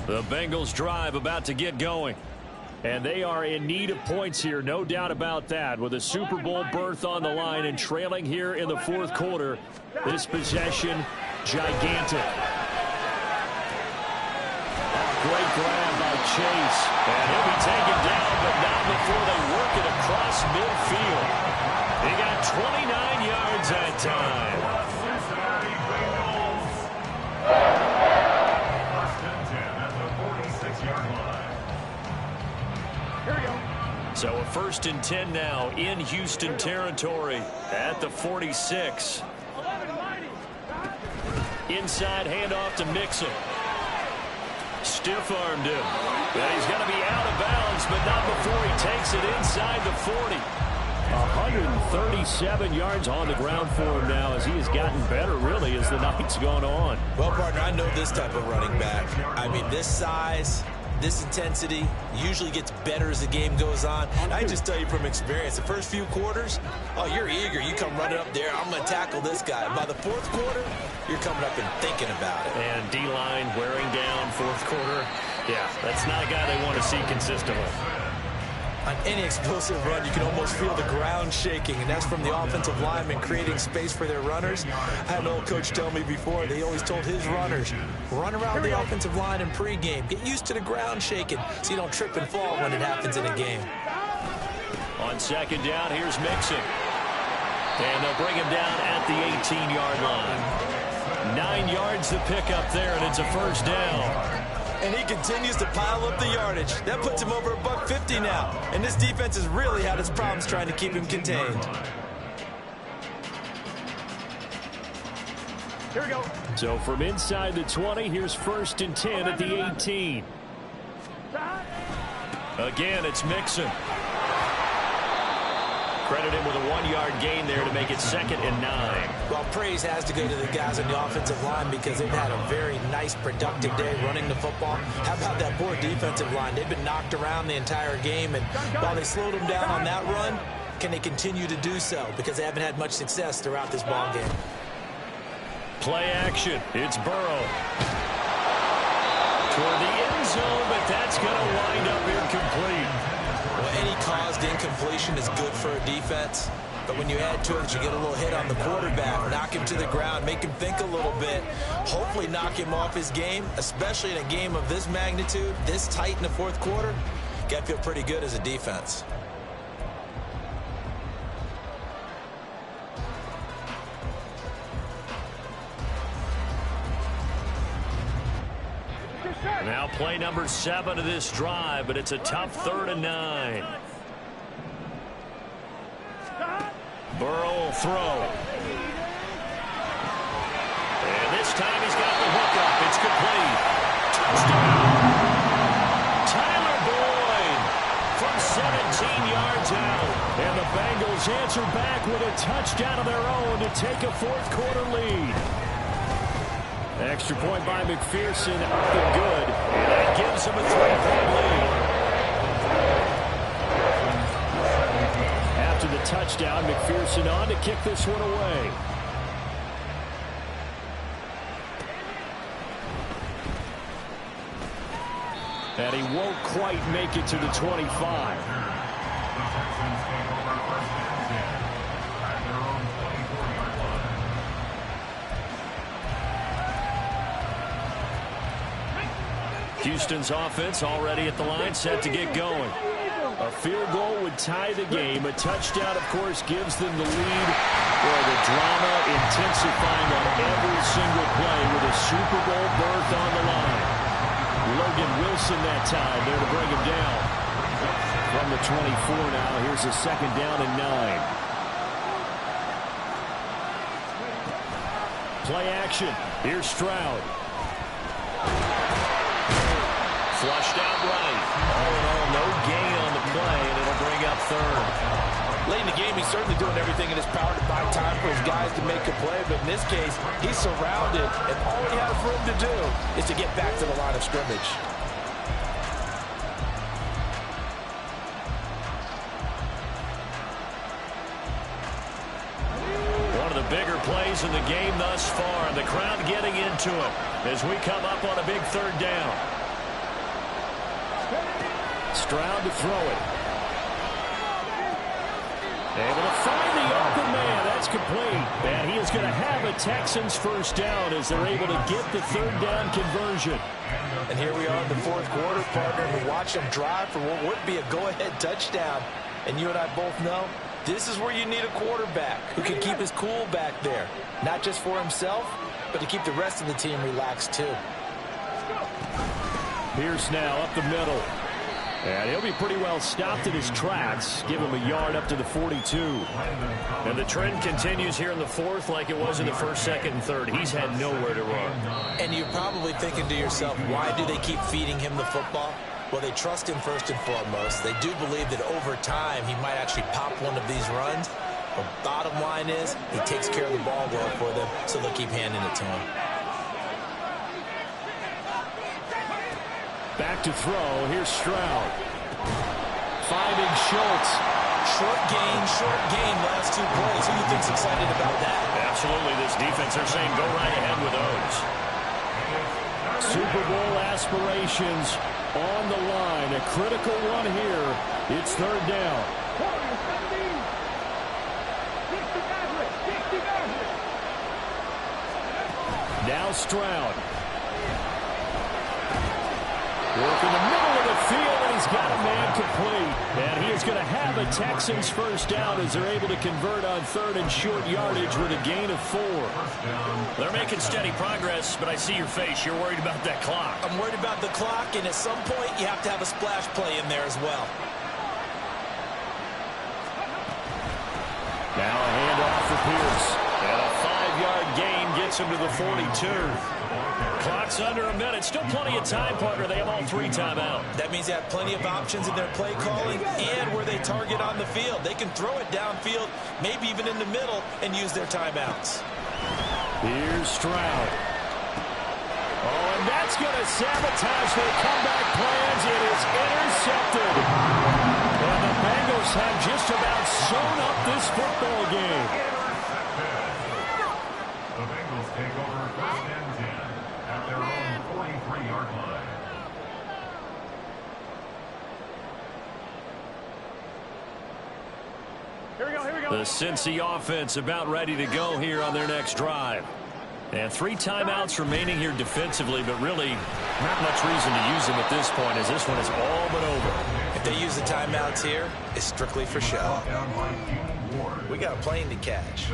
The Bengals drive about to get going. And they are in need of points here, no doubt about that. With a Super Bowl berth on the line and trailing here in the 4th quarter, this possession, gigantic. Great grab by Chase. And he'll be taken down, but not before they work it across midfield. He got 29 yards that time. So a 1st and 10 now in Houston territory at the 46. Inside handoff to Mixon. Stiff-armed him. And he's going to be out of bounds, but not before he takes it inside the 40. 137 yards on the ground for him now as he has gotten better, really, as the night's gone on. Well, partner, I know this type of running back. I mean, this size, this intensity usually gets better as the game goes on. I just tell you from experience, the first few quarters, oh, you're eager. You come running up there, I'm going to tackle this guy. By the fourth quarter, you're coming up and thinking about it. And D-line wearing down fourth quarter. Yeah, that's not a guy they want to see consistently. On any explosive run, you can almost feel the ground shaking, and that's from the offensive linemen creating space for their runners. I had an old coach tell me before, they always told his runners, run around the offensive line in pregame. Get used to the ground shaking so you don't trip and fall when it happens in a game. On second down, here's Mixon. And they'll bring him down at the 18-yard line. 9 yards to pick up there, and it's a first down. And he continues to pile up the yardage. That puts him over $150 now. And this defense has really had its problems trying to keep him contained. Here we go. So from inside the 20, here's 1st and 10 at the 18. Again, it's Mixon. Credit him with a 1-yard gain there to make it 2nd and 9. Well, praise has to go to the guys on the offensive line because they've had a very nice, productive day running the football. How about that poor defensive line? They've been knocked around the entire game, and while they slowed them down on that run, can they continue to do so? Because they haven't had much success throughout this ball game. Play action. It's Burrow. Toward the end zone, but that's going to wind up incomplete. Well, any caused incompletion is good for a defense. But when you add to it, you get a little hit on the quarterback, knock him to the ground, make him think a little bit, hopefully knock him off his game, especially in a game of this magnitude, this tight in the fourth quarter. You got to feel pretty good as a defense. Now play number 7 of this drive, but it's a tough 3rd and 9. Burrow will throw. And this time he's got the hook up. It's complete. Touchdown! Tyler Boyd from 17 yards out. And the Bengals answer back with a touchdown of their own to take a fourth quarter lead. Extra point by McPherson, up and good, and that gives him a 3-point lead. After the touchdown, McPherson on to kick this one away. And he won't quite make it to the 25. Houston's offense already at the line, set to get going. A field goal would tie the game. A touchdown, of course, gives them the lead. Well, the drama intensifying on every single play with a Super Bowl berth on the line. Logan Wilson that time there to bring him down. From the 24 now, here's a 2nd down and 9. Play action. Here's Stroud. Flushed out right. All in all, no gain on the play, and it'll bring up 3rd. Late in the game, he's certainly doing everything in his power to buy time for his guys to make a play, but in this case, he's surrounded, and all he has room to do is to get back to the line of scrimmage. One of the bigger plays in the game thus far, and the crowd getting into it as we come up on a big 3rd down. Stroud to throw it. Able to find the open man. That's complete. And he is going to have a Texans first down as they're able to get the 3rd down conversion. And here we are in the fourth quarter, partner, and watch them drive for what would be a go-ahead touchdown. And you and I both know this is where you need a quarterback who can keep his cool back there. Not just for himself, but to keep the rest of the team relaxed too. Pierce now up the middle. And he'll be pretty well stopped in his tracks. Give him a yard up to the 42. And the trend continues here in the 4th like it was in the 1st, 2nd, and 3rd. He's had nowhere to run. And you're probably thinking to yourself, why do they keep feeding him the football? Well, they trust him first and foremost. They do believe that over time he might actually pop one of these runs. But bottom line is he takes care of the ball well for them, so they'll keep handing it to him. Back to throw. Here's Stroud. Finding Schultz. Short gain last 2 plays. Who do you think's excited about that? Absolutely. This defense are saying go right ahead with those. Super Bowl aspirations on the line. A critical one here. It's third down. Now Stroud. Work in the middle of the field, and he's got a man complete. And he is going to have a Texans first down as they're able to convert on third and short yardage with a gain of 4. They're making steady progress, but I see your face. You're worried about that clock. I'm worried about the clock, and at some point you have to have a splash play in there as well. Now a handoff for Pierce. And a 5-yard gain gets him to the 42. Clock's under a minute. Still plenty of time, partner. They have all 3 timeouts. That means they have plenty of options in their play calling and where they target on the field. They can throw it downfield, maybe even in the middle, and use their timeouts. Here's Stroud. Oh, and that's going to sabotage their comeback plans. It is intercepted. And the Bengals have just about sewn up this football game. The Bengals take over first and 10 at their own 43-yard line. Here we go. The Cincy offense about ready to go here on their next drive. And 3 timeouts remaining here defensively, but really not much reason to use them at this point as this one is all but over. If they use the timeouts here, it's strictly for show. We got a plane to catch.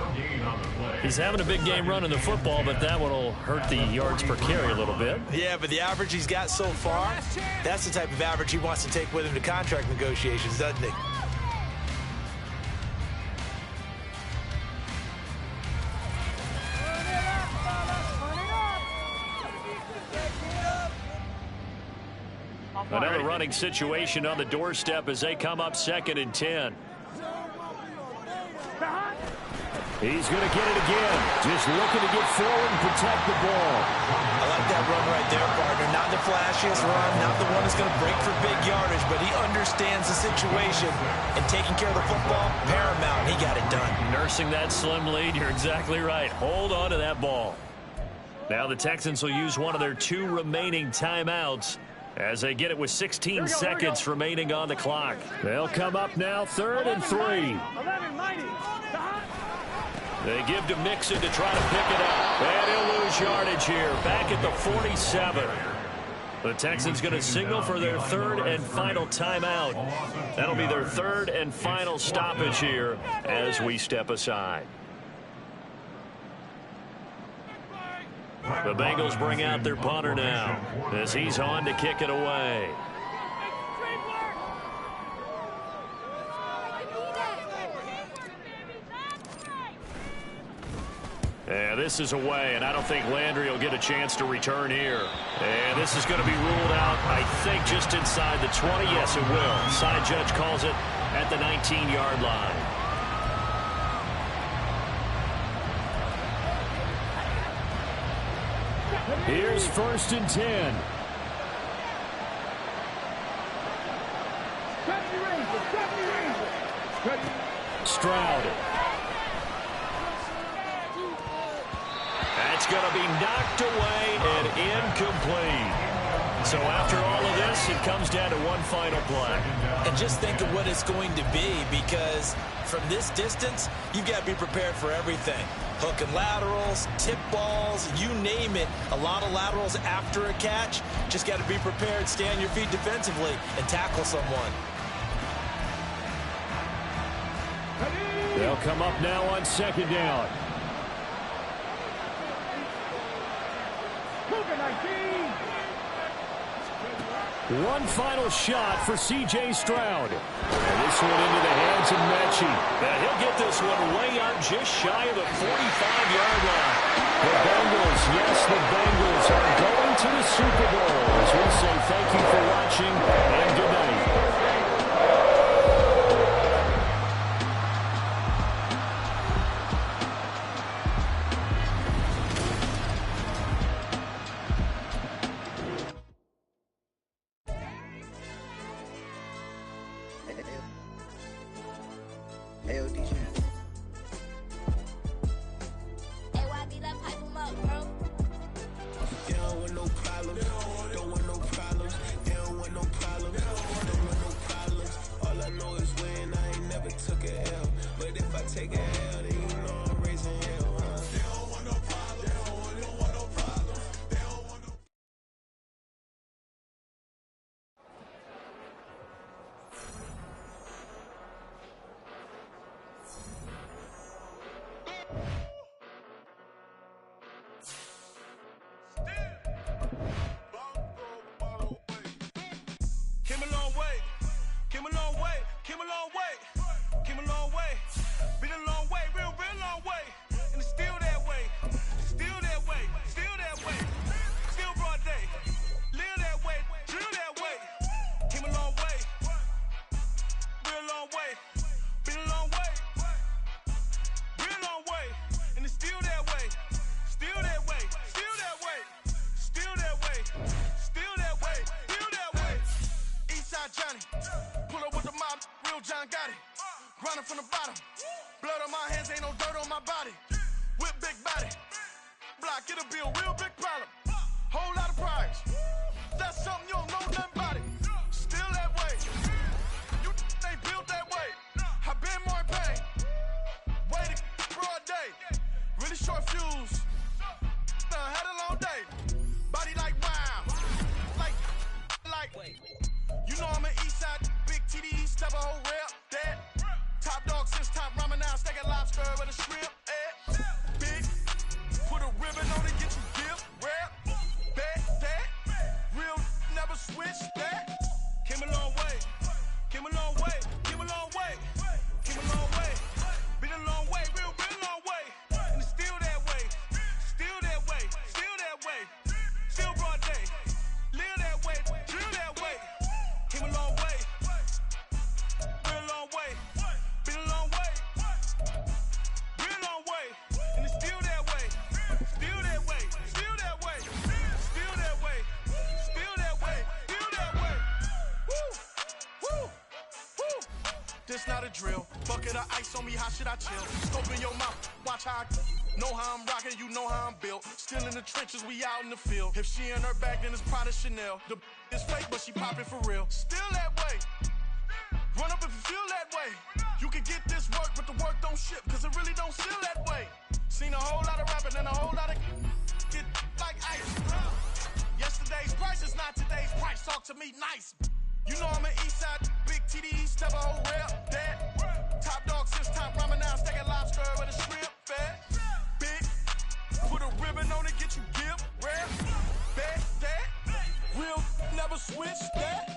He's having a big game running the football, but that one will hurt the yards per carry a little bit. Yeah, but the average he's got so far, that's the type of average he wants to take with him to contract negotiations, doesn't he? Another running situation on the doorstep as they come up 2nd and 10. He's going to get it again. Just looking to get forward and protect the ball. I like that run right there, partner. Not the flashiest run, not the one that's going to break for big yardage, but he understands the situation, and taking care of the football, paramount, and he got it done. Nursing that slim lead, you're exactly right. Hold on to that ball. Now the Texans will use one of their 2 remaining timeouts as they get it with 16 seconds remaining on the clock. They'll come up now 3rd and 3. They give to Mixon to try to pick it up. And he'll lose yardage here. Back at the 47. The Texans going to signal for their 3rd and final timeout. That'll be their 3rd and final stoppage here as we step aside. The Bengals bring out their punter now as he's on to kick it away. And this is away, and I don't think Landry will get a chance to return here. And this is going to be ruled out, I think, just inside the 20. Yes, it will. Side judge calls it at the 19-yard line. Here's 1st and 10. Stroud. That's going to be knocked away and incomplete. So after all of this, it comes down to one final play. And just think of what it's going to be, because from this distance, you've got to be prepared for everything. Hook and laterals, tip balls, you name it. A lot of laterals after a catch. Just got to be prepared, stay on your feet defensively, and tackle someone. They'll come up now on 2nd down. One final shot for C.J. Stroud. And this one into the hands of Mechie. And he'll get this one way up just shy of the 45-yard line. The Bengals, yes, the Bengals are going to the Super Bowl. As we say thank you for watching Came a long way, came a long way, came a long way. Been a long way, real long way. And it's still that way, still that way, still that way. Still broad day, live that way, drill that way. Came a long way, real long way. Been a long way, real long way. And it's still that way, still that way, still that way, still that way, still that way, still that way. Eastside Johnny, pull up with the mob, real John Gotti. Grinding from the bottom, blood on my hands, ain't no dirt on my body. Whip big body, block, get a bill, real big problem. Whole lot of priors, that's something you don't know nothing about it. Still that way, you ain't built that way. I been more in pain, waited broad day. Really short fuse, had a long day. Body like wow, like. You know I'm an Eastside, big TDE, step a whole rep, that. Top dog since top ramen now, steak and lobster with a shrimp, big, put a ribbon on it, get you gift, rap, that, real, never switch, that. Came a long way, came a long way, came a long way, came a long way. Been a long way, real long way. And it's still that way, still that way, still that way. Still broad day, live that way, drill that way. Came a long way, real long way. Been a long way, real long way. And it's still that way, still that way, still that way, still that way, still that way, still that way. Woo, woo, woo. This not a drill. Bucket of ice on me, how should I chill? Scope in your mouth, watch how I know how I'm rocking, you know how I'm built. Still in the trenches, we out in the field. If she in her bag, then it's Prada Chanel. The is fake, but she poppin' for real. Still that way. Run up if you feel that way. You can get this work, but the work don't ship, cause it really don't feel that way. Seen a whole lot of rapping and a whole lot of get like ice. Yesterday's price is not today's price. Talk to me nice. You know I'm an Eastside, big TDE, step a whole rep, that. Top dog since top ramen now, steak and lobster with a shrimp, fat. Big, put a ribbon on it, get you gift, rap, that. Real, never switch, that.